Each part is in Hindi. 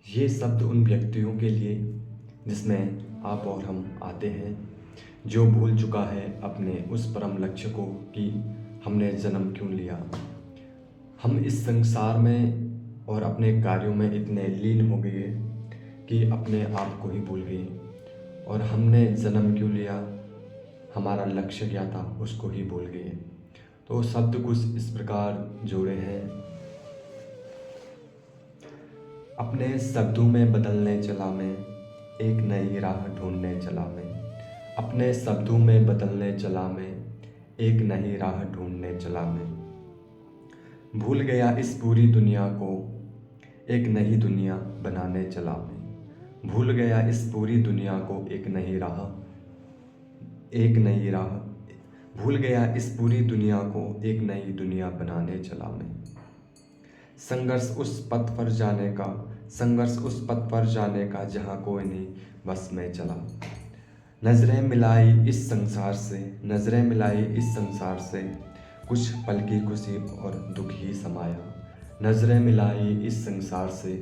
ये शब्द उन व्यक्तियों के लिए जिसमें आप और हम आते हैं, जो भूल चुका है अपने उस परम लक्ष्य को कि हमने जन्म क्यों लिया। हम इस संसार में और अपने कार्यों में इतने लीन हो गए कि अपने आप को ही भूल गए और हमने जन्म क्यों लिया, हमारा लक्ष्य क्या था उसको ही भूल गए। तो शब्द कुछ इस प्रकार जोड़े हैं। अपने शब्दों में बदलने चला मैं, एक नई राह ढूंढने चला मैं। अपने शब्दों में बदलने चला मैं, एक नई राह ढूंढने चला मैं। भूल गया इस पूरी दुनिया को, एक नई दुनिया बनाने चला मैं। भूल गया इस पूरी दुनिया को, एक नई राह भूल गया इस पूरी दुनिया को, एक नई दुनिया बनाने चला मैं। संघर्ष उस पथ पर जाने का, संघर्ष उस पथ पर जाने का जहाँ कोई नहीं, बस मैं चला। नजरें मिलाई इस संसार से, नजरें मिलाई इस संसार से, कुछ पल की खुशी और दुख ही समाया। नजरें मिलाई इस संसार से,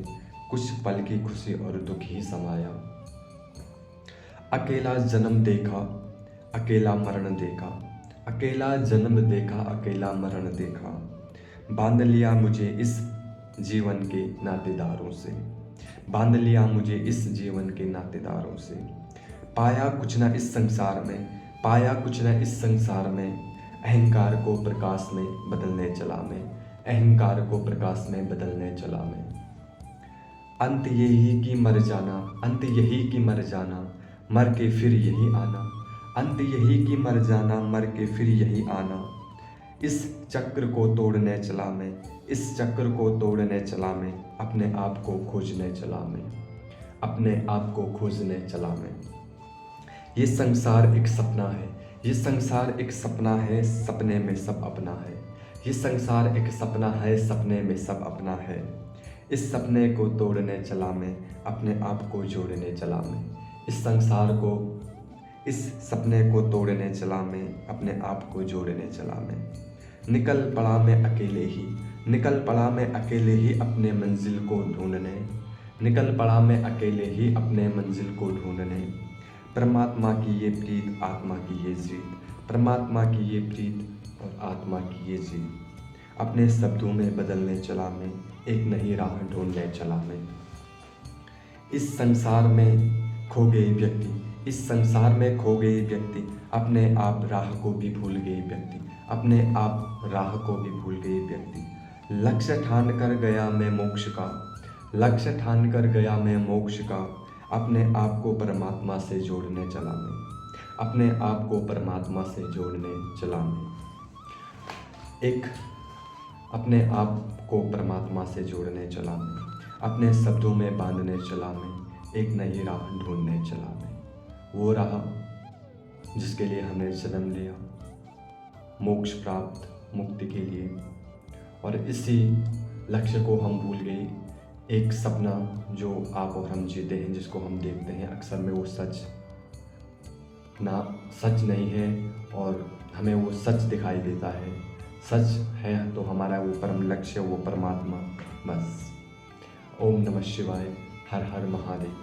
कुछ पल की खुशी और दुख ही समाया। अकेला जन्म देखा, अकेला मरण देखा, अकेला जन्म देखा, अकेला मरण देखा। बांध लिया मुझे इस जीवन के नातेदारों से, बांध लिया मुझे इस जीवन के नातेदारों से। पाया कुछ न इस संसार में, पाया कुछ न इस संसार में, अहंकार को प्रकाश में बदलने चला मैं, अहंकार को प्रकाश में बदलने चला मैं। अंत यही कि मर जाना, अंत यही कि मर जाना, मर के फिर यही आना। अंत यही कि मर जाना, मर के फिर यही आना। इस चक्र को तोड़ने चला मैं, इस चक्र को तोड़ने चला मैं, अपने आप को खोजने चला मैं, अपने आप को खोजने चला मैं। ये संसार एक सपना है, ये संसार एक सपना है, सपने में सब अपना है। ये संसार एक सपना है, सपने में सब अपना है। इस सपने को तोड़ने चला मैं, अपने आप को जोड़ने चला मैं। इस संसार को, इस सपने को तोड़ने चला मैं, अपने आप को जोड़ने चला मैं। निकल पड़ा मैं अकेले ही, निकल पड़ा मैं अकेले ही अपने मंजिल को ढूंढने। निकल पड़ा मैं अकेले ही अपने मंजिल को ढूंढने। परमात्मा की ये प्रीत, आत्मा की ये जीत, परमात्मा की ये प्रीत और आत्मा की ये जीत। अपने शब्दों में बदलने चला मैं, एक नई राह ढूंढने चला मैं। इस संसार में खो गए व्यक्ति, इस संसार में खो गए व्यक्ति, अपने आप राह को भी भूल गए व्यक्ति, अपने आप राह को भी भूल गए व्यक्ति। लक्ष्य ठान कर गया मैं मोक्ष का, लक्ष्य ठान कर गया मैं मोक्ष का, अपने आप को परमात्मा से जोड़ने चला मैं, अपने आप को परमात्मा से जोड़ने चला मैं। एक अपने आप को परमात्मा से जोड़ने चला मैं, अपने शब्दों में बांधने चला मैं, एक नई राह ढूंढने चला मैं। वो राह जिसके लिए हमने जन्म लिया, मोक्ष प्राप्त, मुक्ति के लिए, और इसी लक्ष्य को हम भूल गए। एक सपना जो आप और हम जीते हैं, जिसको हम देखते हैं अक्सर में, वो सच नहीं है और हमें वो सच दिखाई देता है। सच है तो हमारा वो परम लक्ष्य, वो परमात्मा। बस ओम नमः शिवाय, हर हर महादेव।